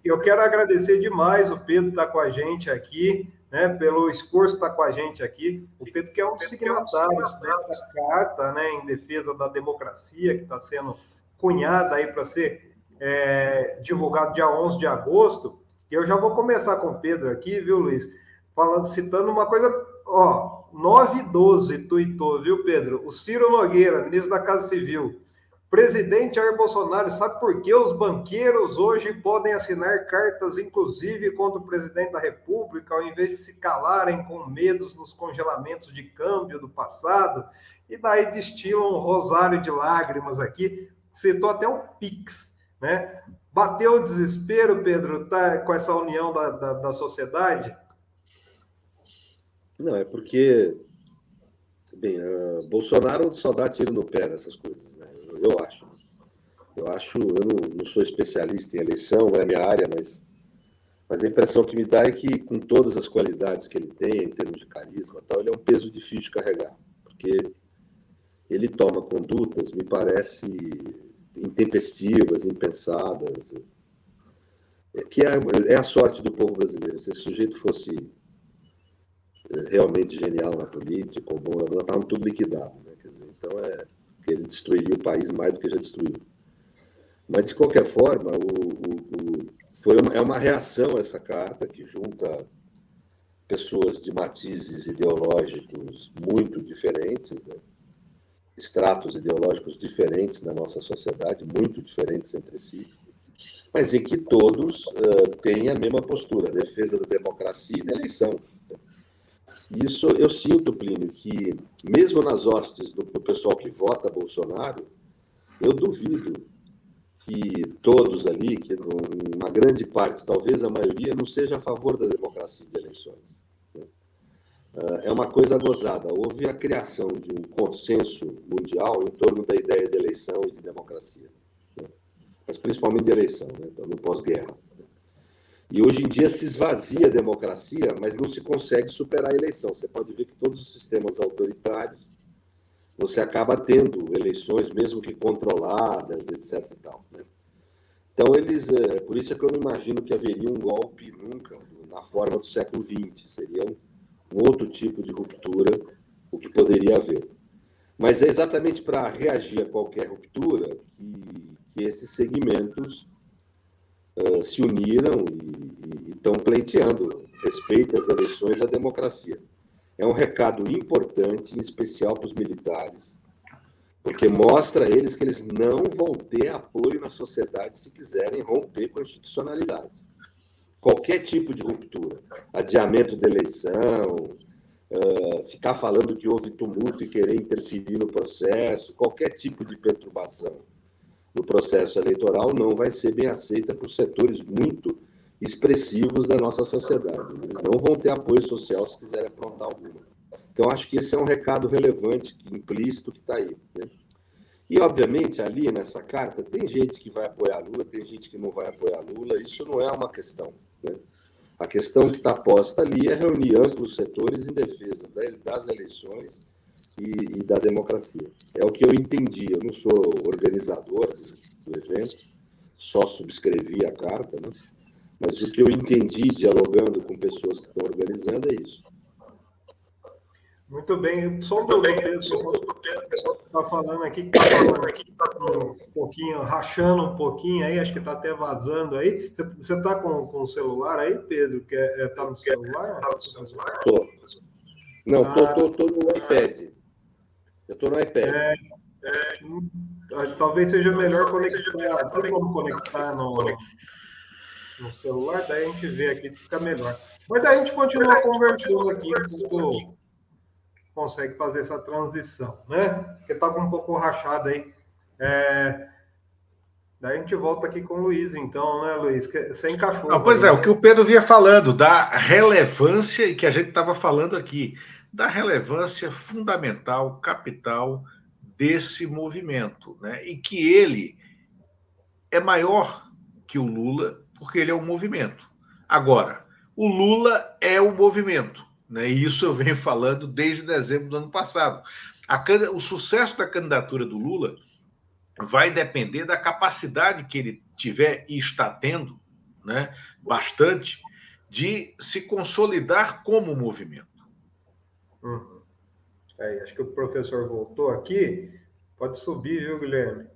eu quero agradecer demais o Pedro estar com a gente aqui, né, pelo esforço estar com a gente aqui. O Pedro que é um dos signatários dessa carta, né, em defesa da democracia, que está sendo cunhada aí para ser divulgado dia 11 de agosto. E eu já vou começar com o Pedro aqui, viu, Luiz? Citando uma coisa, 9h12 tuitou, viu, Pedro? O Ciro Nogueira, ministro da Casa Civil. Presidente Jair Bolsonaro, sabe por que os banqueiros hoje podem assinar cartas, inclusive, contra o presidente da República, ao invés de se calarem com medos nos congelamentos de câmbio do passado? E daí destilam um rosário de lágrimas aqui, citou até um Pix, né? Bateu o desespero, Pedro, tá, com essa união da sociedade? Não, é porque, bem, Bolsonaro só dá tiro no pé nessas coisas, né? Eu acho, eu não sou especialista em eleição, não é a minha área, mas a impressão que me dá é que, com todas as qualidades que ele tem, em termos de carisma e tal, ele é um peso difícil de carregar, porque ele toma condutas, me parece, intempestivas, impensadas, que é a sorte do povo brasileiro. Se esse sujeito fosse realmente genial na política, ou bom, nós estávamos tudo liquidado, né? Quer dizer, então ele destruiria o país mais do que já destruiu. Mas, de qualquer forma, é uma reação a essa carta que junta pessoas de matizes ideológicos muito diferentes, né? Estratos ideológicos diferentes na nossa sociedade, muito diferentes entre si, mas em que todos têm a mesma postura, a defesa da democracia e da eleição. Isso eu sinto, Plínio, que mesmo nas hostes do pessoal que vota Bolsonaro, eu duvido que todos ali, que uma grande parte, talvez a maioria, não seja a favor da democracia e de eleições. É uma coisa gozada. Houve a criação de um consenso mundial em torno da ideia de eleição e de democracia, né? Mas principalmente de eleição, né? No pós-guerra. E hoje em dia se esvazia a democracia, mas não se consegue superar a eleição. Você pode ver que todos os sistemas autoritários, você acaba tendo eleições, mesmo que controladas, etc. E tal, né? Então, por isso é que eu não imagino que haveria um golpe nunca, na forma do século XX. Seria um outro tipo de ruptura, o que poderia haver. Mas é exatamente para reagir a qualquer ruptura que esses segmentos se uniram e estão pleiteando respeito às eleições e à democracia. É um recado importante, em especial para os militares, porque mostra a eles que eles não vão ter apoio na sociedade se quiserem romper com a institucionalidade. Qualquer tipo de ruptura, adiamento da eleição, ficar falando que houve tumulto e querer interferir no processo, qualquer tipo de perturbação no processo eleitoral não vai ser bem aceita por setores muito expressivos da nossa sociedade. Eles não vão ter apoio social se quiserem aprontar alguma. Então, acho que esse é um recado relevante, implícito, que está aí, né? E, obviamente, ali nessa carta, tem gente que vai apoiar Lula, tem gente que não vai apoiar Lula, isso não é uma questão, né? A questão que está posta ali é reunir amplos setores em defesa das eleições e da democracia. É o que eu entendi. Eu não sou organizador do evento, só subscrevi a carta, né? Mas o que eu entendi dialogando com pessoas que estão organizando é isso. Muito bem. Só do Pedro, está falando aqui, está um pouquinho, rachando um pouquinho aí, acho que está até vazando aí. Você está com o celular aí, Pedro? Está no celular? Estou. Não, estou no iPad. Eu estou no iPad. Talvez seja melhor conectar. Tem como conectar no celular? Daí a gente vê aqui se fica melhor. Mas daí a gente continua conversando aqui enquanto consegue fazer essa transição, né? Porque está um pouco rachado aí. Daí a gente volta aqui com o Luiz, então, né, Luiz? Você encaixou. Não, pois é, o que o Pedro vinha falando, da relevância, e que a gente estava falando aqui, da relevância fundamental, capital desse movimento, né? E que ele é maior que o Lula, porque ele é um movimento. Agora, o Lula é o movimento, né? E isso eu venho falando desde dezembro do ano passado. O sucesso da candidatura do Lula vai depender da capacidade que ele tiver e está tendo né, bastante, de se consolidar como movimento. Uhum. Acho que o professor voltou aqui. Pode subir, viu, Guilherme?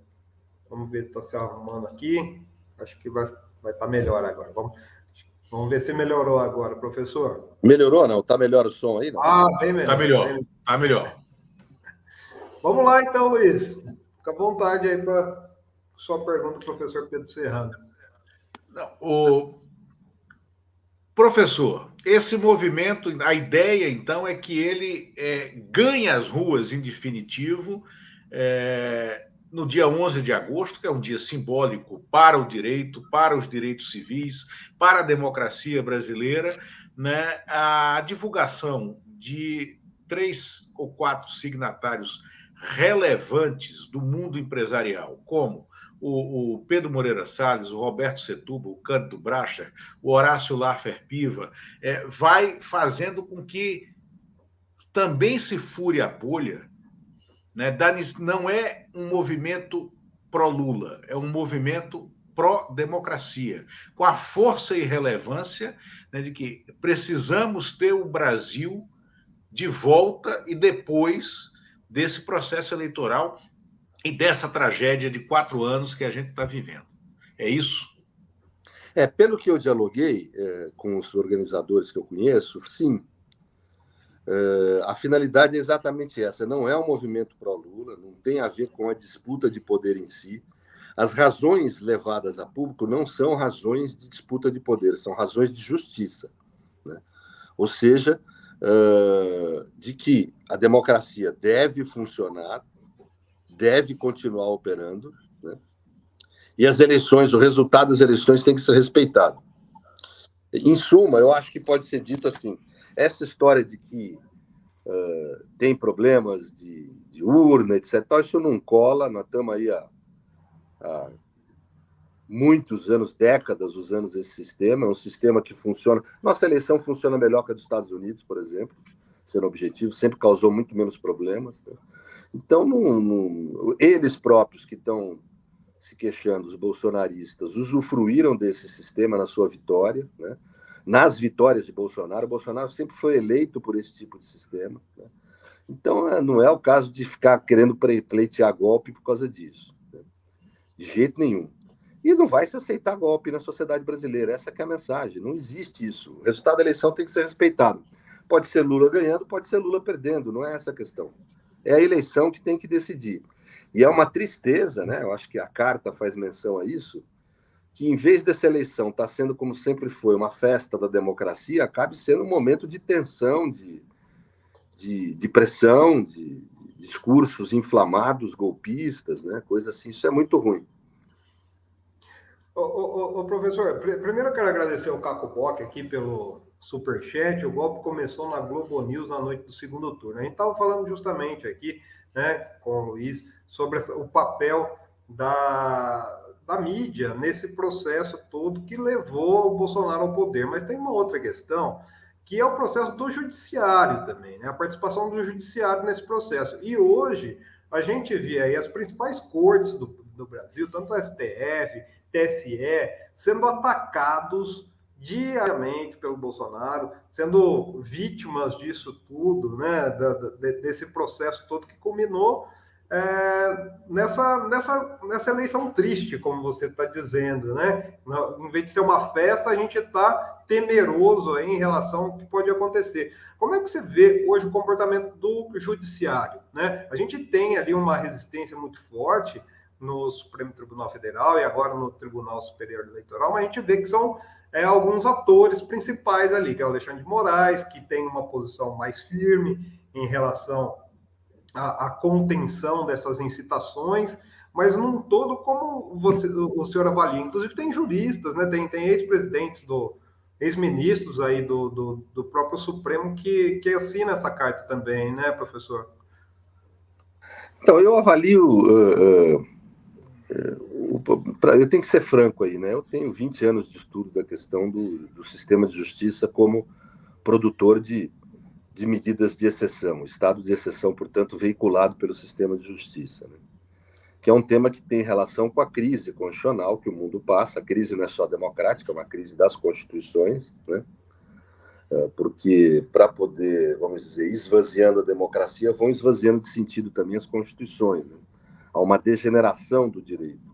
Vamos ver se está se arrumando aqui. Acho que vai estar melhor agora. Vamos ver se melhorou agora, professor. Melhorou, não? Está melhor o som aí, não? Bem melhor. Está melhor, está melhor. Vamos lá, então, Luiz. Fica à vontade aí para sua pergunta, professor Pedro Serrano. O professor, esse movimento, a ideia, então, é que ele ganhe as ruas em definitivo no dia 11 de agosto, que é um dia simbólico para o direito, para os direitos civis, para a democracia brasileira, né? A divulgação de 3 ou 4 signatários relevantes do mundo empresarial, como o Pedro Moreira Salles, o Roberto Setúbal, o Cândido Bracher, o Horácio Laffer Piva, vai fazendo com que também se fure a bolha, né? Não é um movimento pró-Lula, é um movimento pró-democracia, com a força e relevância, né, de que precisamos ter o Brasil de volta e depois desse processo eleitoral e dessa tragédia de 4 anos que a gente está vivendo. É isso? Pelo que eu dialoguei com os organizadores que eu conheço, sim. A finalidade é exatamente essa. Não é um movimento pró-Lula, não tem a ver com a disputa de poder em si. As razões levadas a público não são razões de disputa de poder, são razões de justiça, né? Ou seja, de que a democracia deve funcionar, deve continuar operando, né? E as eleições, o resultado das eleições tem que ser respeitado. Em suma, eu acho que pode ser dito assim, essa história de que tem problemas de urna, etc., isso não cola, nós estamos aí há muitos anos, décadas, usando esse sistema, é um sistema que funciona, nossa eleição funciona melhor que a dos Estados Unidos, por exemplo, sendo objetivo, sempre causou muito menos problemas, né? Então, eles próprios que estão se queixando, os bolsonaristas, usufruíram desse sistema na sua vitória, né? Nas vitórias de Bolsonaro, Bolsonaro sempre foi eleito por esse tipo de sistema, né? Então, não é o caso de ficar querendo pleitear golpe por causa disso, né? De jeito nenhum. E não vai se aceitar golpe na sociedade brasileira, essa que é a mensagem, não existe isso. O resultado da eleição tem que ser respeitado. Pode ser Lula ganhando, pode ser Lula perdendo, não é essa a questão. É a eleição que tem que decidir. E é uma tristeza, né? Eu acho que a carta faz menção a isso, que em vez dessa eleição estar sendo, como sempre foi, uma festa da democracia, acabe sendo um momento de tensão, de pressão, de discursos inflamados, golpistas, né? Coisa assim, isso é muito ruim. Professor, primeiro eu quero agradecer ao Caco Bock aqui pelo superchat. O golpe começou na Globo News na noite do segundo turno. A gente estava falando justamente aqui, né, com o Luiz, sobre o papel da mídia nesse processo todo que levou o Bolsonaro ao poder. Mas tem uma outra questão, que é o processo do judiciário também, né? A participação do judiciário nesse processo. E hoje a gente vê aí as principais cortes do Brasil, tanto o STF, TSE, sendo atacados diariamente pelo Bolsonaro, sendo vítimas disso tudo, né? Desse processo todo que culminou nessa eleição triste, como você está dizendo, né? Em vez de ser uma festa, a gente está temeroso aí em relação ao que pode acontecer. Como é que você vê hoje o comportamento do judiciário, né? A gente tem ali uma resistência muito forte no Supremo Tribunal Federal e agora no Tribunal Superior Eleitoral, mas a gente vê que são alguns atores principais ali, que é o Alexandre de Moraes, que tem uma posição mais firme em relação à contenção dessas incitações, mas num todo, como o senhor avalia? Inclusive tem juristas, né? Tem ex-presidentes, ex-ministros aí do próprio Supremo que assina essa carta também, né, professor? Então, eu avalio... eu tenho que ser franco aí, né? Eu tenho 20 anos de estudo da questão do sistema de justiça como produtor de medidas de exceção, estado de exceção, portanto, veiculado pelo sistema de justiça, né? que é um tema que tem relação com a crise constitucional que o mundo passa. A crise não é só democrática, é uma crise das constituições, né? Porque para poder, vamos dizer, esvaziando a democracia, vão esvaziando de sentido também as constituições, né? Há uma degeneração do direito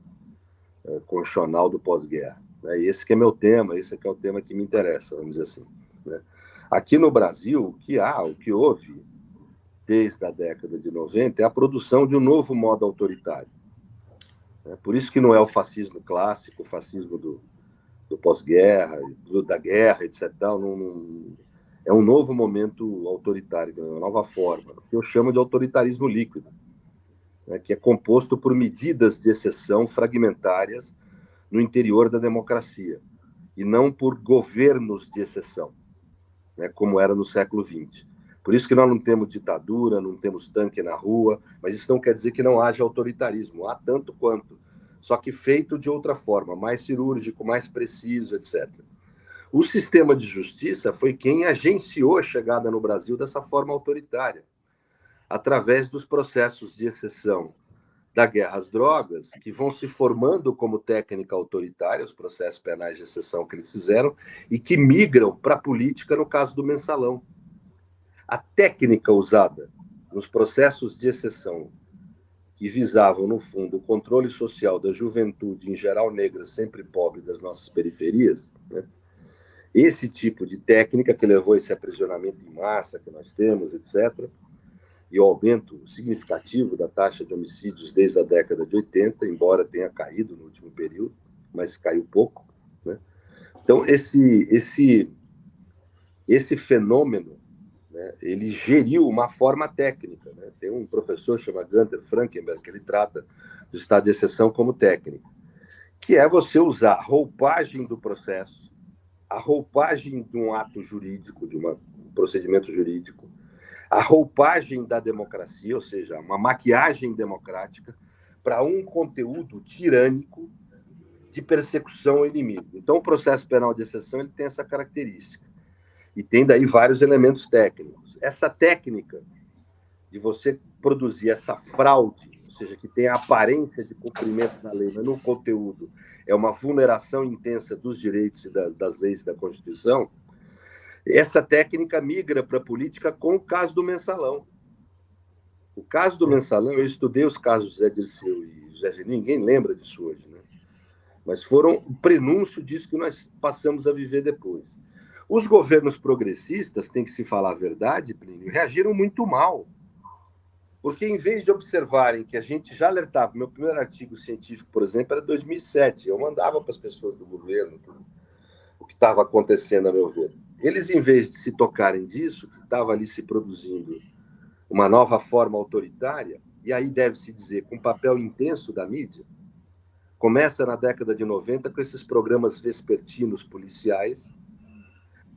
constitucional do pós-guerra. Né? E esse que é meu tema, esse que é o tema que me interessa, vamos dizer assim. Né? Aqui no Brasil, o que houve desde a década de 90 é a produção de um novo modo autoritário. Por isso que não é o fascismo clássico, o fascismo do pós-guerra, da guerra, etc. É um novo momento autoritário, uma nova forma, que eu chamo de autoritarismo líquido, né, que é composto por medidas de exceção fragmentárias no interior da democracia, e não por governos de exceção, né, como era no século XX. Por isso que nós não temos ditadura, não temos tanque na rua, mas isso não quer dizer que não haja autoritarismo. Há tanto quanto, só que feito de outra forma, mais cirúrgico, mais preciso, etc. O sistema de justiça foi quem agenciou a chegada no Brasil dessa forma autoritária, através dos processos de exceção da guerra às drogas, que vão se formando como técnica autoritária, os processos penais de exceção que eles fizeram, e que migram para a política no caso do mensalão. A técnica usada nos processos de exceção que visavam, no fundo, o controle social da juventude, em geral negra, sempre pobre, das nossas periferias, né? Esse tipo de técnica que levou esse aprisionamento em massa que nós temos, etc., e o aumento significativo da taxa de homicídios desde a década de 80, embora tenha caído no último período, mas caiu pouco, né? Então, esse fenômeno, né, ele geriu uma forma técnica, né? Tem um professor chamado Gunther Frankenberg que ele trata do estado de exceção como técnica, que é você usar a roupagem do processo, a roupagem de um ato jurídico, de um procedimento jurídico, a roupagem da democracia, ou seja, uma maquiagem democrática, para um conteúdo tirânico de persecução ao inimigo. Então, o processo penal de exceção ele tem essa característica. E tem daí vários elementos técnicos. Essa técnica de você produzir essa fraude, ou seja, que tem a aparência de cumprimento da lei, mas no conteúdo é uma vulneração intensa dos direitos e das leis e da Constituição, essa técnica migra para a política com o caso do mensalão. O caso do mensalão, eu estudei os casos de Zé Dirceu e José Geninho, ninguém lembra disso hoje, né? Mas foram o prenúncio disso que nós passamos a viver depois. Os governos progressistas, tem que se falar a verdade, Plínio, reagiram muito mal. Porque, em vez de observarem que a gente já alertava, meu primeiro artigo científico, por exemplo, era 2007, eu mandava para as pessoas do governo o que estava acontecendo, a meu ver. Eles, em vez de se tocarem disso, que estava ali se produzindo uma nova forma autoritária, e aí deve-se dizer, com papel intenso da mídia, começa na década de 90 com esses programas vespertinos policiais,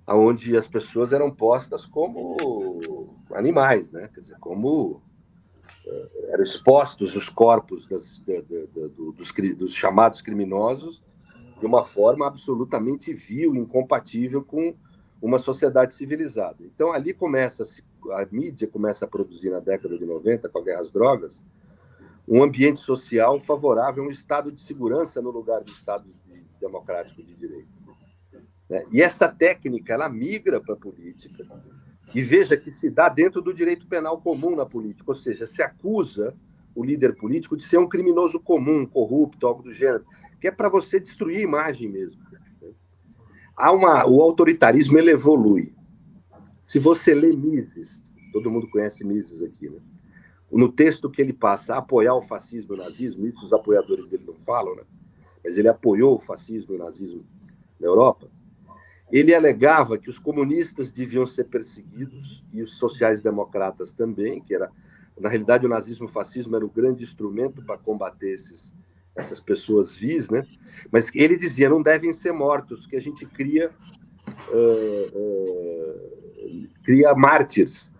onde as pessoas eram postas como animais, né? Quer dizer, como eram expostos os corpos dos chamados criminosos de uma forma absolutamente vil, incompatível com uma sociedade civilizada. Então, ali a mídia começa a produzir, na década de 90, com a guerra às drogas, um ambiente social favorável a um estado de segurança no lugar do estado democrático de direito. E essa técnica, ela migra para a política, e veja que se dá dentro do direito penal comum na política, ou seja, se acusa o líder político de ser um criminoso comum, corrupto, algo do gênero, que é para você destruir a imagem mesmo. O autoritarismo, ele evolui. Se você lê Mises, todo mundo conhece Mises aqui, né? No texto que ele passa a apoiar o fascismo e o nazismo, isso os apoiadores dele não falam, né? Mas ele apoiou o fascismo e o nazismo na Europa. Ele alegava que os comunistas deviam ser perseguidos e os sociais-democratas também, que era, na realidade, o nazismo e o fascismo era o grande instrumento para combater essas pessoas vis, né? Mas ele dizia, não devem ser mortos, que a gente cria mártires.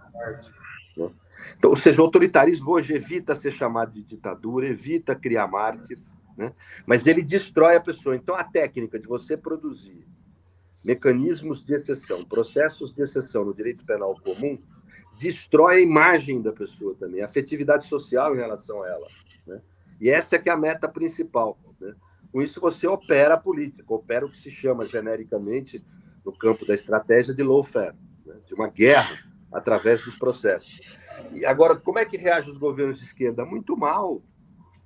Né? Então, ou seja, o autoritarismo hoje evita ser chamado de ditadura, evita criar mártires, né? Mas ele destrói a pessoa. Então, a técnica de você produzir mecanismos de exceção, processos de exceção no direito penal comum, destrói a imagem da pessoa também, a afetividade social em relação a ela, né? E essa é que é a meta principal, né? Com isso, você opera a política, opera o que se chama genericamente, no campo da estratégia, de lawfare, né? De uma guerra através dos processos. E agora, como é que reagem os governos de esquerda? Muito mal,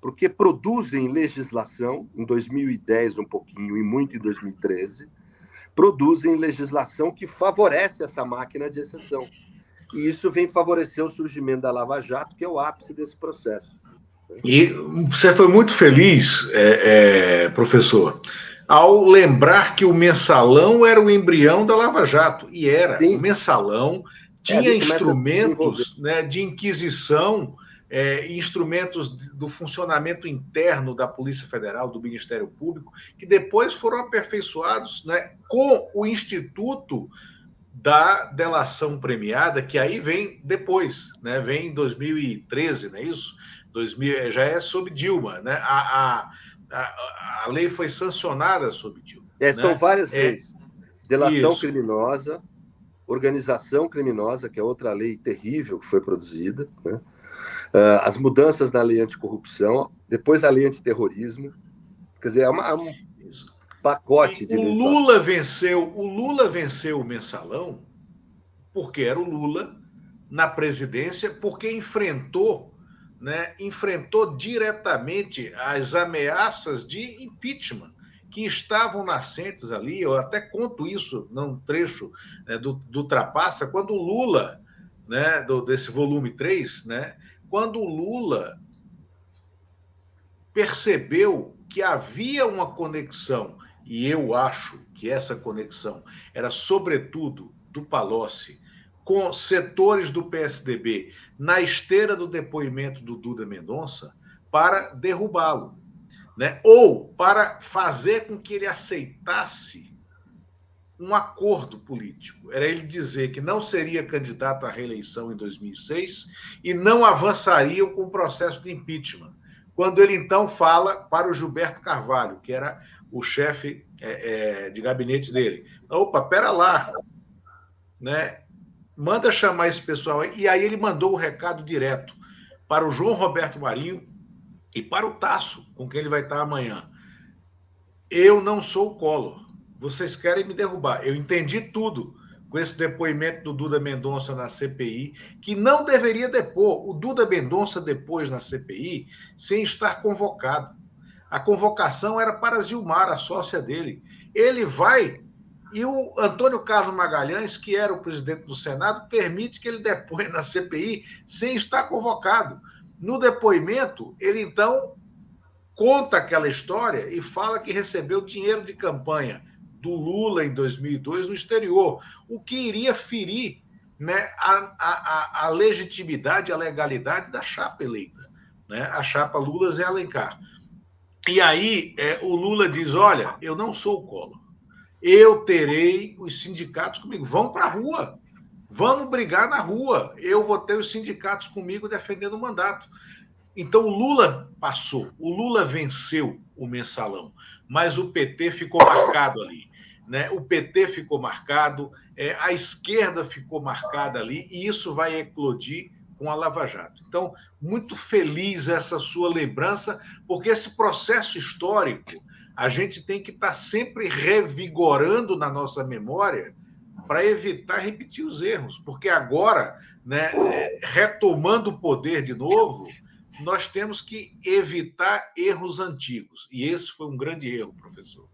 porque produzem legislação, em 2010 um pouquinho e muito em 2013, produzem legislação que favorece essa máquina de exceção. E isso vem favorecer o surgimento da Lava Jato, que é o ápice desse processo. E você foi muito feliz, professor, ao lembrar que o mensalão era o embrião da Lava Jato. E era. Sim. O mensalão tinha instrumentos, né, de inquisição, instrumentos do funcionamento interno da Polícia Federal, do Ministério Público, que depois foram aperfeiçoados, né, com o Instituto da Delação Premiada, que aí vem depois, né, vem em 2013, não é isso? Já é sob Dilma, né? A lei foi sancionada sob Dilma. São, né, várias leis. Delação criminosa, organização criminosa, que é outra lei terrível que foi produzida, né? As mudanças na lei anticorrupção, depois a lei antiterrorismo. Quer dizer, é um pacote de legislação. O Lula venceu o mensalão porque era o Lula na presidência, porque enfrentou diretamente as ameaças de impeachment que estavam nascentes ali. Eu até conto isso num trecho, né, do Trapaça, quando o Lula, né, desse volume 3, né, quando o Lula percebeu que havia uma conexão, e eu acho que essa conexão era sobretudo do Palocci com setores do PSDB na esteira do depoimento do Duda Mendonça, para derrubá-lo, né? Ou para fazer com que ele aceitasse um acordo político. Era ele dizer que não seria candidato à reeleição em 2006 e não avançaria com o processo de impeachment. Quando ele, então, fala para o Gilberto Carvalho, que era o chefe de gabinete dele. Opa, pera lá, né? Manda chamar esse pessoal aí. E aí ele mandou o recado direto para o João Roberto Marinho e para o Tasso, com quem ele vai estar amanhã. Eu não sou o Collor. Vocês querem me derrubar. Eu entendi tudo com esse depoimento do Duda Mendonça na CPI, que não deveria depor. O Duda Mendonça depôs na CPI sem estar convocado. A convocação era para Zilmar, a sócia dele. Ele vai... E o Antônio Carlos Magalhães, que era o presidente do Senado, permite que ele deponha na CPI sem estar convocado. No depoimento, ele, então, conta aquela história e fala que recebeu dinheiro de campanha do Lula em 2002 no exterior, o que iria ferir, né, a legitimidade, a legalidade da chapa eleita, né, a chapa Lula-Zé Alencar. E aí o Lula diz, olha, eu não sou o Collor. Eu terei os sindicatos comigo. Vão para a rua. Vamos brigar na rua. Eu vou ter os sindicatos comigo defendendo o mandato. Então, o Lula passou. O Lula venceu o mensalão. Mas o PT ficou marcado ali, né? O PT ficou marcado, a esquerda ficou marcada ali, e isso vai eclodir com a Lava Jato. Então, muito feliz essa sua lembrança, porque esse processo histórico a gente tem que estar sempre revigorando na nossa memória para evitar repetir os erros. Porque agora, né, retomando o poder de novo, nós temos que evitar erros antigos. E esse foi um grande erro, professor.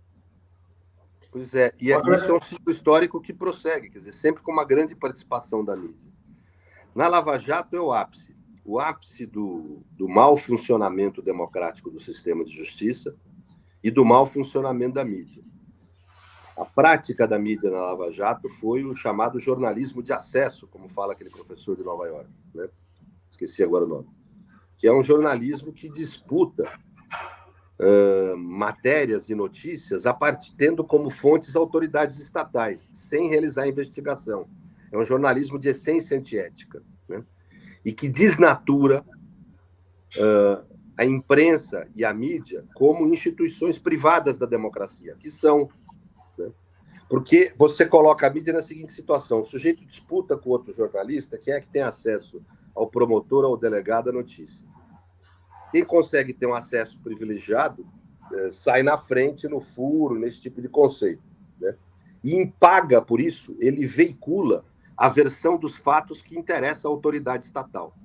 Pois é, e isso é um ciclo histórico que prossegue, quer dizer, sempre com uma grande participação da mídia. Na Lava Jato é o ápice do mau funcionamento democrático do sistema de justiça e do mau funcionamento da mídia. A prática da mídia na Lava Jato foi o chamado jornalismo de acesso, como fala aquele professor de Nova York, né? Esqueci agora o nome. Que é um jornalismo que disputa matérias e notícias tendo como fontes autoridades estatais, sem realizar investigação. É um jornalismo de essência antiética, né? E que desnatura a imprensa e a mídia como instituições privadas da democracia, que são, né? Porque você coloca a mídia na seguinte situação: o sujeito disputa com outro jornalista quem é que tem acesso ao promotor ou ao delegado à notícia. Quem consegue ter um acesso privilegiado sai na frente no furo, nesse tipo de conceito, né? E em paga por isso, ele veicula a versão dos fatos que interessa à autoridade estatal.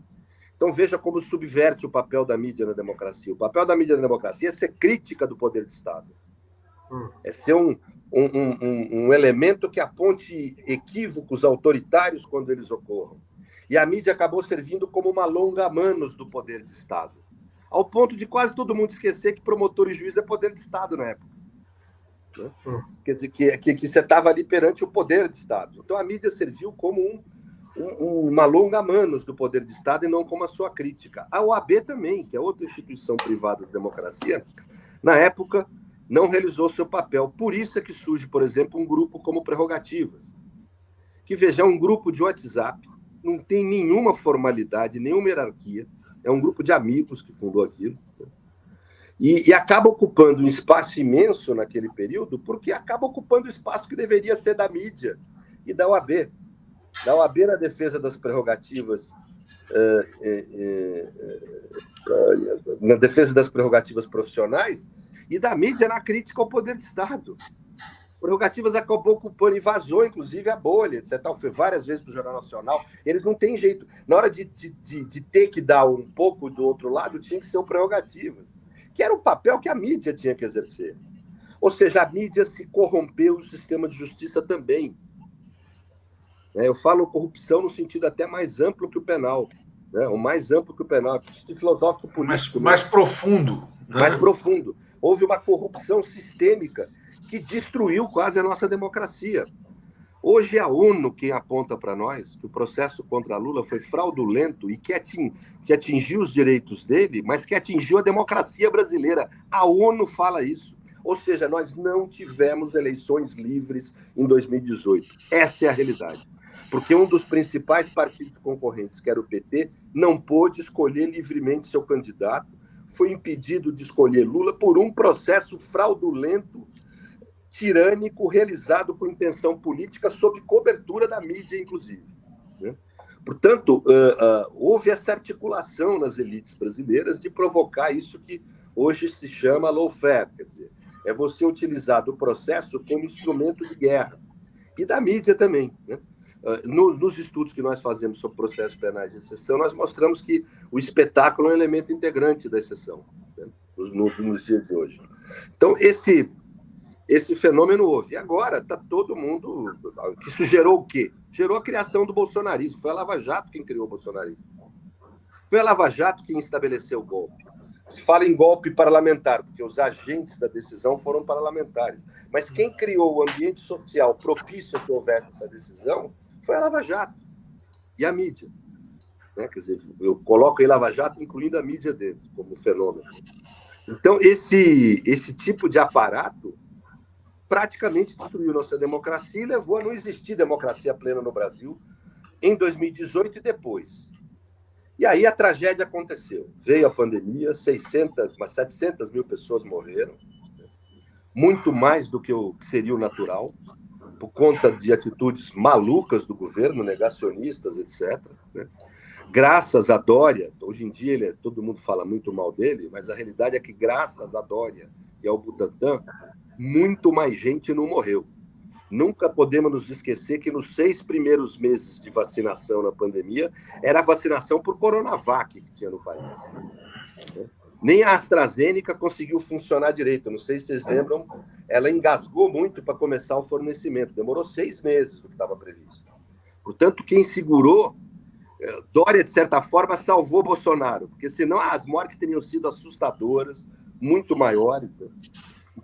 Então, veja como subverte o papel da mídia na democracia. O papel da mídia na democracia é ser crítica do poder de Estado. É ser um elemento que aponte equívocos autoritários quando eles ocorram. E a mídia acabou servindo como uma longa-manos do poder de Estado, ao ponto de quase todo mundo esquecer que promotor e juiz é poder de Estado na época. Né? Quer dizer, que você estava ali perante o poder de Estado. Então, a mídia serviu como uma longa-manos do poder de Estado e não como a sua crítica. A OAB também, que é outra instituição privada de democracia, na época não realizou seu papel. Por isso é que surge, por exemplo, um grupo como Prerrogativas, que, veja, é um grupo de WhatsApp, não tem nenhuma formalidade, nenhuma hierarquia, é um grupo de amigos que fundou aquilo, né? E acaba ocupando um espaço imenso naquele período, porque acaba ocupando o espaço que deveria ser da mídia e da OAB. Da OAB na defesa das prerrogativas, na defesa das prerrogativas profissionais, e da mídia na crítica ao poder de Estado. Prerrogativas acabou ocupando e vazou, inclusive, a bolha, etc. Foi várias vezes para o Jornal Nacional. Eles não têm jeito. Na hora de ter que dar um pouco do outro lado, tinha que ser o Prerrogativa, que era o papel que a mídia tinha que exercer. Ou seja, a mídia se corrompeu, o sistema de justiça também. Eu falo corrupção no sentido até mais amplo que o penal, né? O mais amplo que o penal, filosófico político. Mais profundo. Né? Mais profundo. Houve uma corrupção sistêmica que destruiu quase a nossa democracia. Hoje é a ONU quem aponta para nós que o processo contra Lula foi fraudulento e que atingiu os direitos dele, mas que atingiu a democracia brasileira. A ONU fala isso. Ou seja, nós não tivemos eleições livres em 2018. Essa é a realidade. Porque um dos principais partidos concorrentes, que era o PT, não pôde escolher livremente seu candidato, foi impedido de escolher Lula por um processo fraudulento, tirânico, realizado com intenção política, sob cobertura da mídia, inclusive. Né? Portanto, houve essa articulação nas elites brasileiras de provocar isso que hoje se chama lawfare, quer dizer, é você utilizar do processo como instrumento de guerra. E da mídia também. Né? Nos estudos que nós fazemos sobre processos penais de exceção, nós mostramos que o espetáculo é um elemento integrante da exceção, né? nos dias de hoje. Então, esse fenômeno houve. E agora está todo mundo... Isso gerou o quê? Gerou a criação do bolsonarismo. Foi a Lava Jato quem criou o bolsonarismo. Foi a Lava Jato quem estabeleceu o golpe. Se fala em golpe parlamentar, porque os agentes da decisão foram parlamentares. Mas quem criou o ambiente social propício a que houvesse essa decisão foi a Lava Jato e a mídia. Né? Quer dizer, eu coloco aí Lava Jato, incluindo a mídia dentro, como fenômeno. Então, esse tipo de aparato praticamente destruiu nossa democracia e levou a não existir democracia plena no Brasil em 2018 e depois. E aí a tragédia aconteceu. Veio a pandemia, 700 mil pessoas morreram, muito mais do que seria o natural, por conta de atitudes malucas do governo, negacionistas, etc. Né? Graças a Dória, hoje em dia todo mundo fala muito mal dele, mas a realidade é que graças a Dória e ao Butantan, muito mais gente não morreu. Nunca podemos nos esquecer que nos 6 primeiros meses de vacinação na pandemia, era a vacinação por Coronavac que tinha no país. Nem a AstraZeneca conseguiu funcionar direito. Não sei se vocês lembram, ela engasgou muito para começar o fornecimento. Demorou 6 meses do que estava previsto. Portanto, quem segurou, Dória, de certa forma, salvou Bolsonaro, porque senão as mortes teriam sido assustadoras, muito maiores. Né?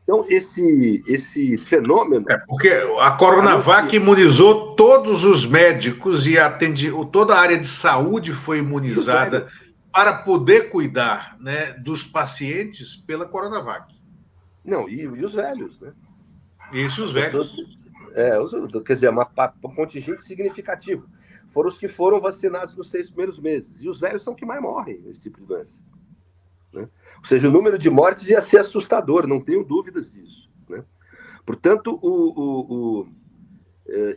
Então, esse fenômeno... Porque a Coronavac imunizou todos os médicos e toda a área de saúde foi imunizada para poder cuidar, né, dos pacientes pela Coronavac. Não, e os velhos, né? Isso, os velhos. Quer dizer, um contingente significativo. Foram os que foram vacinados nos 6 primeiros meses. E os velhos são os que mais morrem nesse tipo de doença. Né? Ou seja, o número de mortes ia ser assustador, não tenho dúvidas disso. Né? Portanto,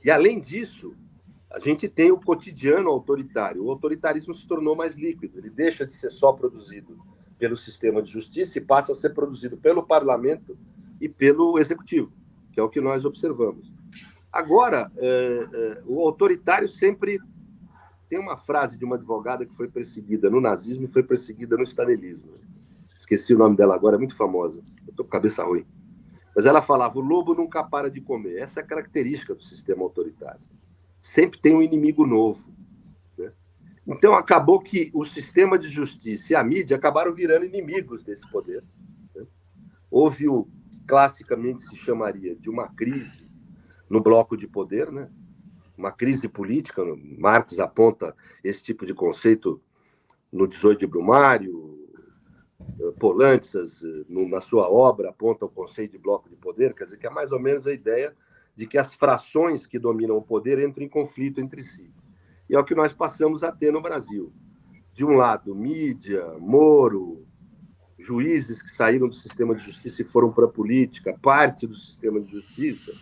e além disso, a gente tem o cotidiano autoritário. O autoritarismo se tornou mais líquido, ele deixa de ser só produzido pelo sistema de justiça e passa a ser produzido pelo parlamento e pelo executivo, que é o que nós observamos. Agora, o autoritário sempre... Tem uma frase de uma advogada que foi perseguida no nazismo e foi perseguida no stalinismo. Esqueci o nome dela agora, é muito famosa. Eu estou com cabeça ruim. Mas ela falava, o lobo nunca para de comer. Essa é a característica do sistema autoritário. Sempre tem um inimigo novo. Né? Então, acabou que o sistema de justiça e a mídia acabaram virando inimigos desse poder. Né? Houve o que classicamente se chamaria de uma crise no bloco de poder, né? Uma crise política. Marx aponta esse tipo de conceito no 18 de Brumário. Polantzas, na sua obra, aponta o conceito de bloco de poder, quer dizer, que é mais ou menos a ideia de que as frações que dominam o poder entram em conflito entre si. E é o que nós passamos a ter no Brasil. De um lado, mídia, Moro, juízes que saíram do sistema de justiça e foram para a política, parte do sistema de justiça,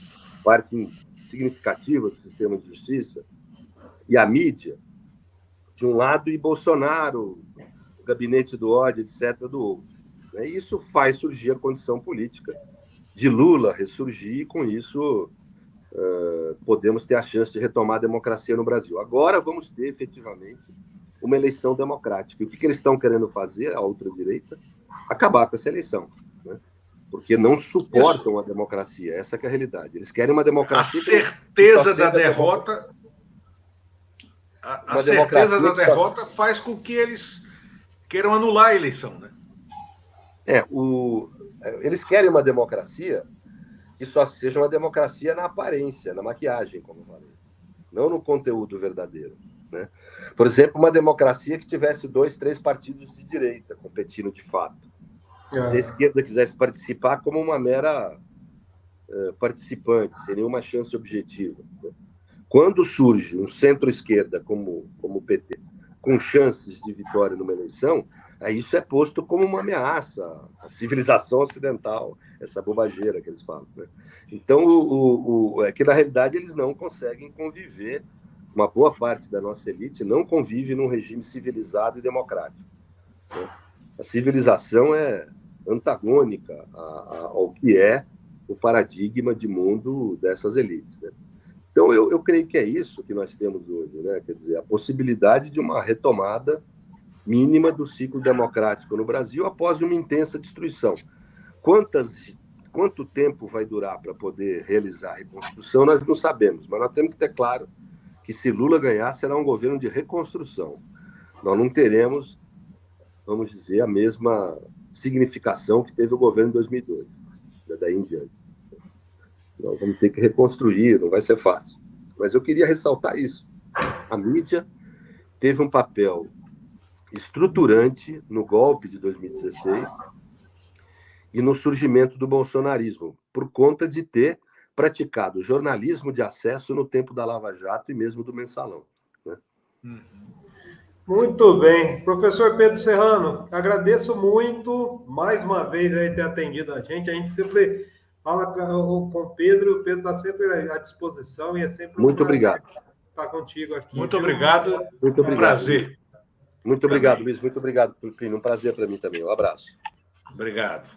parte significativa do sistema de justiça, e a mídia, de um lado, e Bolsonaro, o gabinete do ódio, etc., do outro. E isso faz surgir a condição política de Lula ressurgir, e com isso podemos ter a chance de retomar a democracia no Brasil. Agora vamos ter, efetivamente, uma eleição democrática. E o que eles estão querendo fazer, a ultradireita? Acabar com essa eleição. Né? Porque não suportam a democracia. Essa que é a realidade. Eles querem uma democracia... A certeza da derrota... A certeza da derrota faz com que eles queiram anular a eleição, né? Eles querem uma democracia que só seja uma democracia na aparência, na maquiagem, como eu falei, não no conteúdo verdadeiro. Né? Por exemplo, uma democracia que tivesse 2, 3 partidos de direita competindo de fato. Se a esquerda quisesse participar como uma mera participante, sem nenhuma chance objetiva. Né? Quando surge um centro-esquerda como o PT, com chances de vitória numa eleição, isso é posto como uma ameaça à civilização ocidental, essa bobageira que eles falam. Né? Então, é que, na realidade, eles não conseguem conviver, uma boa parte da nossa elite não convive num regime civilizado e democrático. Né? A civilização é antagônica ao que é o paradigma de mundo dessas elites. Né? Então, eu creio que é isso que nós temos hoje, né? Quer dizer, a possibilidade de uma retomada mínima do ciclo democrático no Brasil após uma intensa destruição. Quanto tempo vai durar para poder realizar a reconstrução, nós não sabemos, mas nós temos que ter claro que, se Lula ganhar, será um governo de reconstrução. Nós não teremos, vamos dizer, a mesma significação que teve o governo em 2002, daí em diante. Nós vamos ter que reconstruir, não vai ser fácil. Mas eu queria ressaltar isso. A mídia teve um papel estruturante no golpe de 2016 e no surgimento do bolsonarismo, por conta de ter praticado jornalismo de acesso no tempo da Lava Jato e mesmo do Mensalão. Né? Muito bem. Professor Pedro Serrano, agradeço muito, mais uma vez, aí ter atendido a gente. A gente sempre fala com o Pedro está sempre à disposição e é sempre muito obrigado. Estar contigo aqui. Muito obrigado. Muito obrigado. Um prazer. Muito obrigado, Luiz. Muito obrigado, Plínio. Um prazer para mim também. Um abraço. Obrigado.